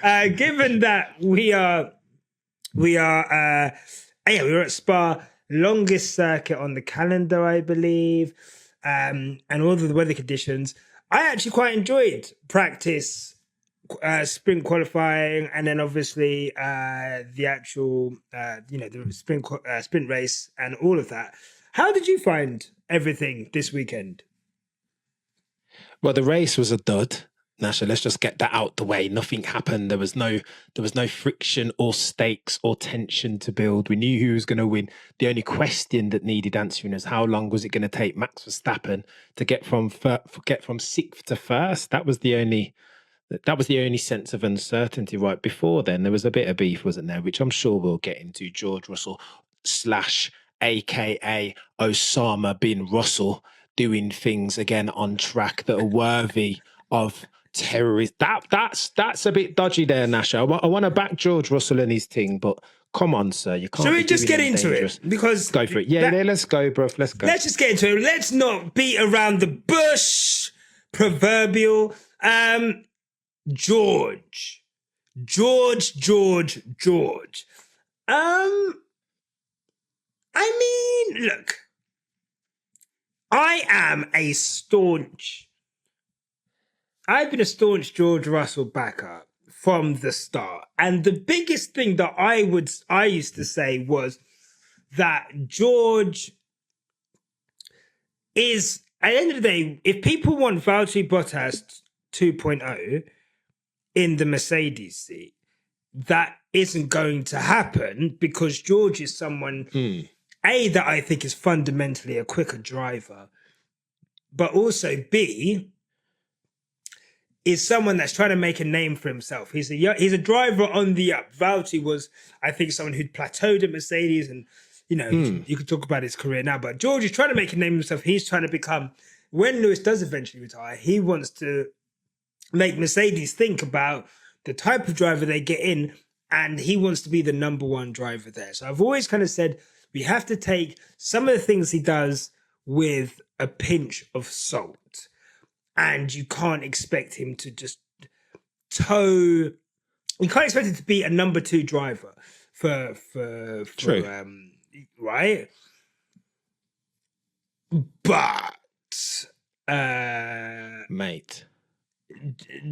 Given that we are we were at Spa, longest circuit on the calendar, I believe, and all of the weather conditions. I actually quite enjoyed practice, sprint qualifying, and then obviously the actual, the sprint race and all of that. How did you find everything this weekend? Well, the race was a dud. Nasha, let's just get that out the way. Nothing happened. There was no friction or stakes or tension to build. We knew who was going to win. The only question that needed answering is how long was it going to take Max Verstappen to get from sixth to first? That was the only sense of uncertainty. Right before then, there was a bit of beef, wasn't there? Which I'm sure we'll get into. George Russell / AKA Osama bin Russell doing things again on track that are worthy of terrorists. That's a bit dodgy there, Nasha. I want to back George Russell and his thing, but come on, sir, you can't. Should we just get into it? Because go for it. Yeah, let's go, bro. Let's go. Let's just get into it. Let's not beat around the bush. Proverbial. George. I mean, look. I've been a staunch George Russell backer from the start. And the biggest thing that I used to say was that George is, at the end of the day, if people want Valtteri Bottas 2.0 in the Mercedes seat, that isn't going to happen because George is someone, A, that I think is fundamentally a quicker driver, but also B, is someone that's trying to make a name for himself. He's a driver on the up. Valtteri was, I think, someone who'd plateaued at Mercedes, and you could talk about his career now. But George is trying to make a name for himself. He's trying to become, when Lewis does eventually retire, he wants to make Mercedes think about the type of driver they get in, and he wants to be the number one driver there. So I've always kind of said we have to take some of the things he does with a pinch of salt. And you can't expect him to just you can't expect him to be a number two driver for right? But mate,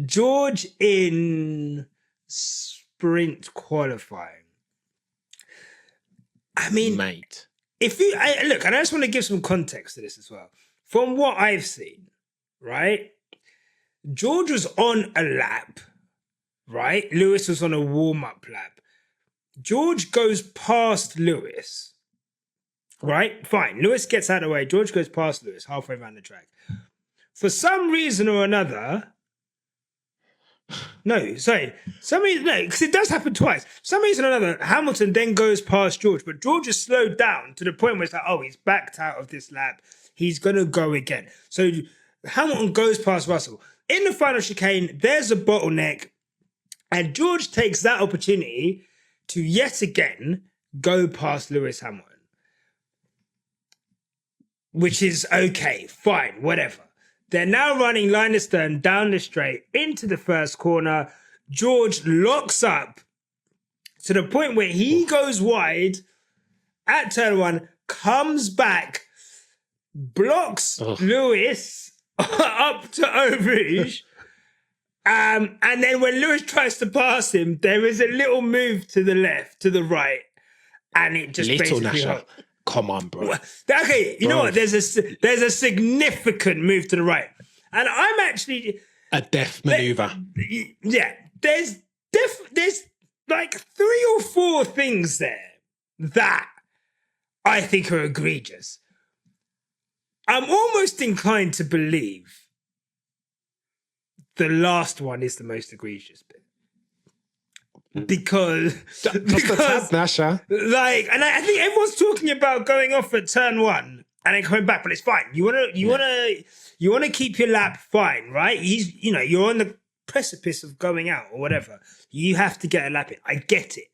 George in sprint qualifying. I mean, mate, look, and I just want to give some context to this as well. From what I've seen, right? George was on a lap, right? Lewis was on a warm-up lap. George goes past Lewis, right? Fine. Lewis gets out of the way. George goes past Lewis halfway around the track. For some reason or another, because it does happen twice. For some reason or another, Hamilton then goes past George, but George is slowed down to the point where it's like, oh, he's backed out of this lap. He's going to go again. So Hamilton goes past Russell. In the final chicane, there's a bottleneck, and George takes that opportunity to yet again go past Lewis Hamilton. Which is okay, fine, whatever. They're now running line astern down the straight into the first corner. George locks up to the point where he goes wide at turn one, comes back, blocks Lewis up to Eau Rouge. And then when Lewis tries to pass him, there is a little move to the left, to the right, and it just basically... Come on, bro. Okay, you know what? There's a significant move to the right. And I'm actually... a death maneuver. Yeah. There's like 3 or 4 things there that I think are egregious. I'm almost inclined to believe the last one is the most egregious bit. Because Nasha. And I think everyone's talking about going off at turn 1 and then coming back, but it's fine. You wanna keep your lap, fine, right? You're on the precipice of going out or whatever. You have to get a lap in. I get it.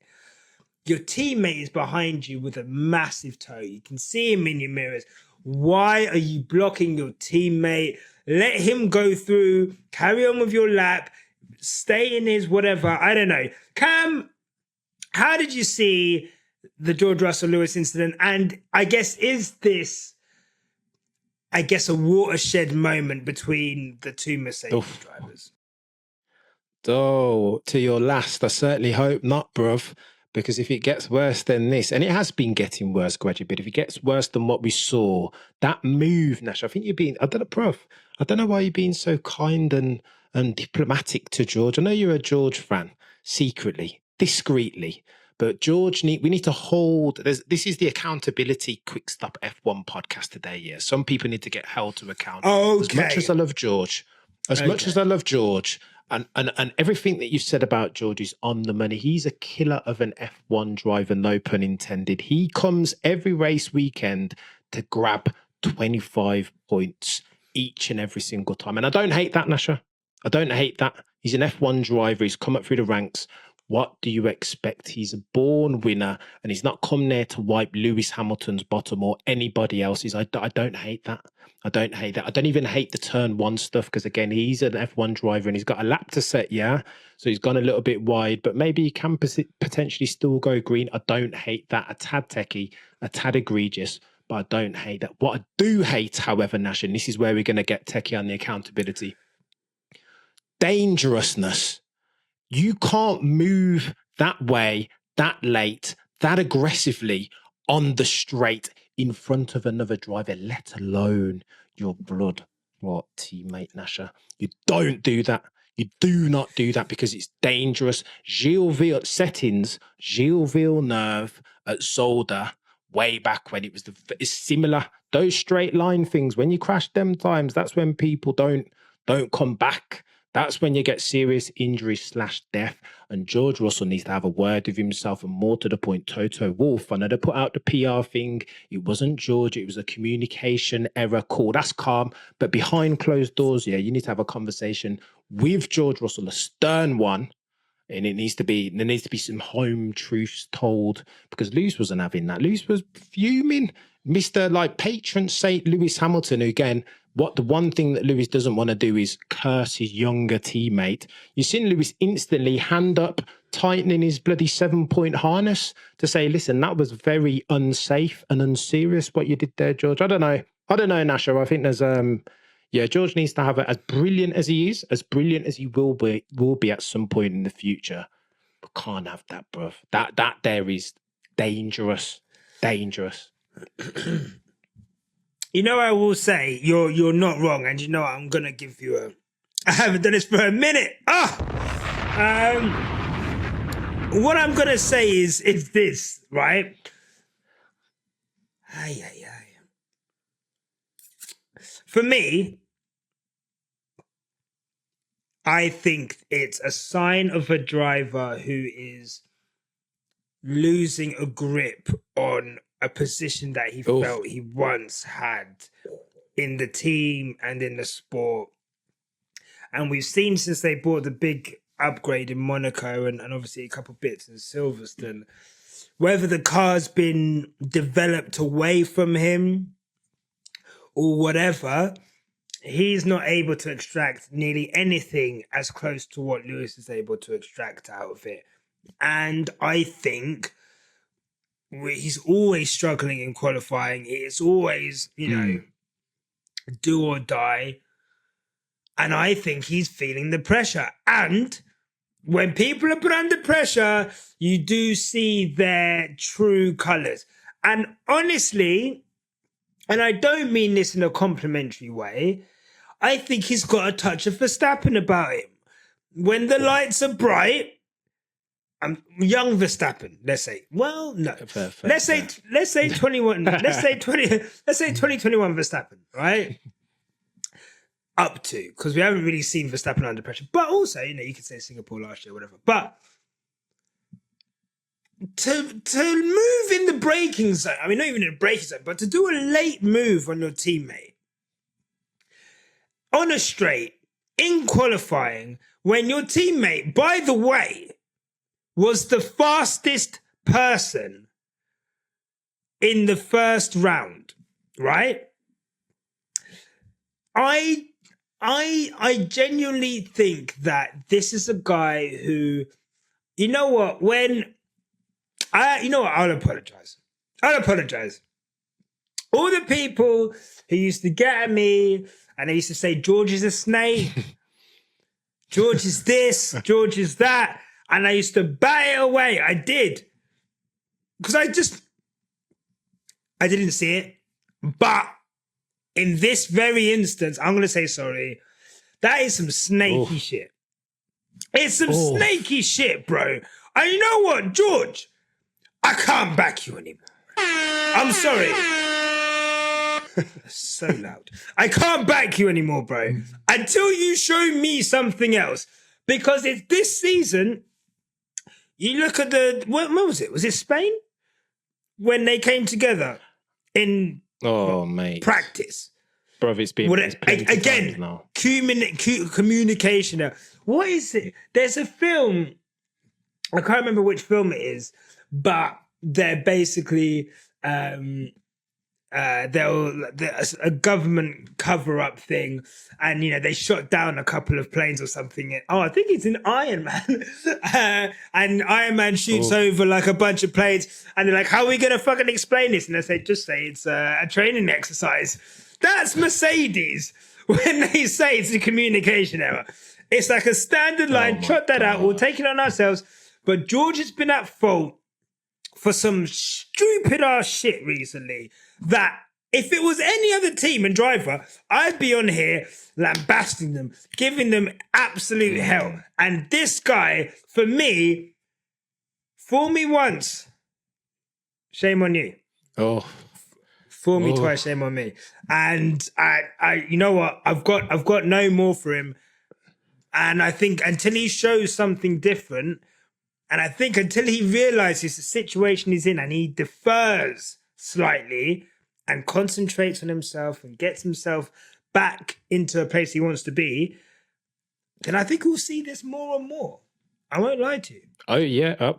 Your teammate is behind you with a massive toe. You can see him in your mirrors. Why are you blocking your teammate? Let him go through, carry on with your lap. stay in his whatever. I don't know. Cam, how did you see the George Russell Lewis incident? And I guess, is this, I guess, a watershed moment between the two Mercedes drivers? Oh, to your last, I certainly hope not, bruv. Because if it gets worse than this, and it has been getting worse gradually, but if it gets worse than what we saw, that move, Nash, I think you're being, I don't know, bruv, I don't know why you're being so kind and diplomatic to George. I know you're a George fan, secretly, discreetly, but George, we need to hold, this is the accountability quick stop F1 podcast today, yeah. Some people need to get held to account. Okay. As much as I love George, and everything that you've said about George is on the money. He's a killer of an F1 driver, no pun intended. He comes every race weekend to grab 25 points each and every single time. And I don't hate that, Nasha. I don't hate that. He's an F1 driver. He's come up through the ranks. What do you expect? He's a born winner, and he's not come there to wipe Lewis Hamilton's bottom or anybody else's. I don't hate that. I don't hate that. I don't even hate the turn one stuff because, again, he's an F1 driver and he's got a lap to set, yeah? So he's gone a little bit wide, but maybe he can potentially still go green. I don't hate that. A tad techie, a tad egregious, but I don't hate that. What I do hate, however, Nash, and this is where we're going to get techie on the accountability, dangerousness. You can't move that way, that late, that aggressively on the straight in front of another driver, let alone your blood teammate, Nasha. You don't do that. You do not do that because it's dangerous. Gilles Villeneuve at Zolder, way back when it's similar. Those straight line things, when you crash them times, that's when people don't come back. That's when you get serious injury / death. And George Russell needs to have a word with himself, and more to the point, Toto Wolff. I know they put out the PR thing. It wasn't George. It was a communication error. Cool, that's calm. But behind closed doors, yeah, you need to have a conversation with George Russell, a stern one. And there needs to be some home truths told, because Lewis wasn't having that. Lewis was fuming. Mr. Patron Saint Lewis Hamilton, who, again, the one thing that Lewis doesn't want to do is curse his younger teammate. You've seen Lewis instantly hand up, tightening his bloody 7-point harness to say, listen, that was very unsafe and unserious what you did there, George. I don't know, Nasha. I think there's George needs to have it, as brilliant as he is, as brilliant as he will be at some point in the future. But can't have that, bruv. That there is dangerous. Dangerous. You know, I will say you're not wrong, and you know I'm gonna give you I haven't done this for a minute. What I'm gonna say is this, right? For me, I think it's a sign of a driver who is losing a grip on a position that he felt he once had in the team and in the sport. And we've seen, since they bought the big upgrade in Monaco and obviously a couple bits in Silverstone, whether the car's been developed away from him or whatever, he's not able to extract nearly anything as close to what Lewis is able to extract out of it. And I think he's always struggling in qualifying. It's always, do or die. And I think he's feeling the pressure. And when people are put under pressure, you do see their true colours. And honestly, and I don't mean this in a complimentary way, I think he's got a touch of Verstappen about him. When the lights are bright, young Verstappen, let's say. Well, no. Let's say 21. let's say 2021 Verstappen, right? Up to, because we haven't really seen Verstappen under pressure. But also, you could say Singapore last year, whatever. But to move in the braking zone, I mean, not even in the braking zone, but to do a late move on your teammate on a straight in qualifying, when your teammate, by the way, was the fastest person in the first round, right? I I genuinely think that this is a guy who, you know what, I'll apologize. I'll apologize. All the people who used to get at me and they used to say, George is a snake, George is this, George is that. And I used to bat it away. I did. Because I didn't see it. But in this very instance, I'm going to say sorry. That is some snaky shit. It's some snaky shit, bro. And you know what, George? I can't back you anymore. I'm sorry. So loud. I can't back you anymore, bro. Until you show me something else. Because it's this season, you look at what was it? Was it Spain? When they came together in practice. Bro, it's been again now. Communication. What is it? There's a film, I can't remember which film it is, but they're basically there's a government cover-up thing, and they shot down a couple of planes or something. I think it's in Iron Man, and Iron Man shoots over like a bunch of planes, and they're like, "How are we gonna fucking explain this?" And they say, "Just say it's a training exercise." That's Mercedes when they say it's a communication error. It's like a standard line. Trot that out. We'll take it on ourselves. But George has been at fault for some stupid ass shit recently that if it was any other team and driver, I'd be on here lambasting them, giving them absolute hell. And this guy, for me, fool me once, shame on you. Fool me twice, shame on me. And I you know what? I've got no more for him. And I think until he shows something different, and I think until he realizes the situation he's in and he defers slightly and concentrates on himself and gets himself back into a place he wants to be, then I think we'll see this more and more. I won't lie to you. Oh, yeah,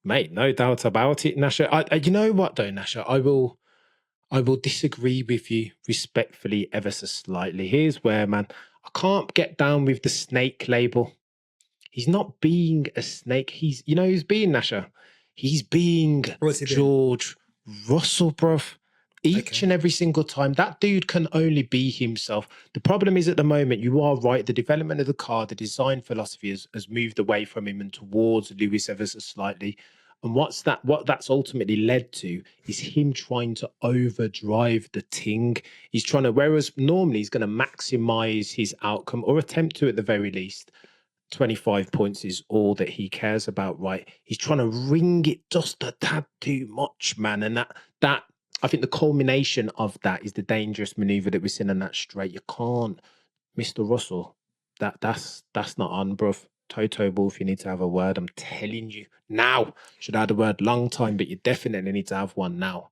mate, no doubt about it, Nasha. You know what, though, Nasha? I will disagree with you respectfully ever so slightly. Here's where, man, I can't get down with the snake label. He's not being a snake. He's being, Nasha? He's being George Russell, bruv. Each and every single time. That dude can only be himself. The problem is at the moment, you are right, the development of the car, the design philosophy has moved away from him and towards Lewis ever so slightly. And what that's ultimately led to is him trying to overdrive the ting. He's trying to, whereas normally he's going to maximize his outcome or attempt to at the very least. 25 points is all that he cares about, right? He's trying to ring it just a tad too much, man. And that I think the culmination of that is the dangerous maneuver that we're seeing in that straight. You can't, Mr. Russell, that's not on, bruv. Toto Wolff, you need to have a word. I'm telling you now. Should have had a word long time, but you definitely need to have one now.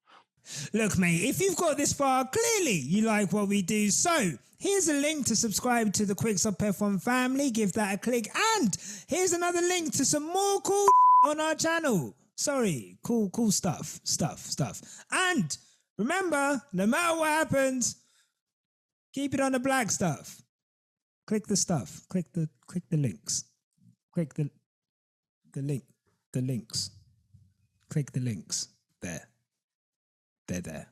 Look, mate, if you've got this far, clearly you like what we do. So here's a link to subscribe to the Quickstop F1 family. Give that a click. And here's another link to some more cool on our channel. Sorry, cool stuff. And remember, no matter what happens, keep it on the black stuff. Click the stuff. Click the links. Click the links. Click the links. There. They're there.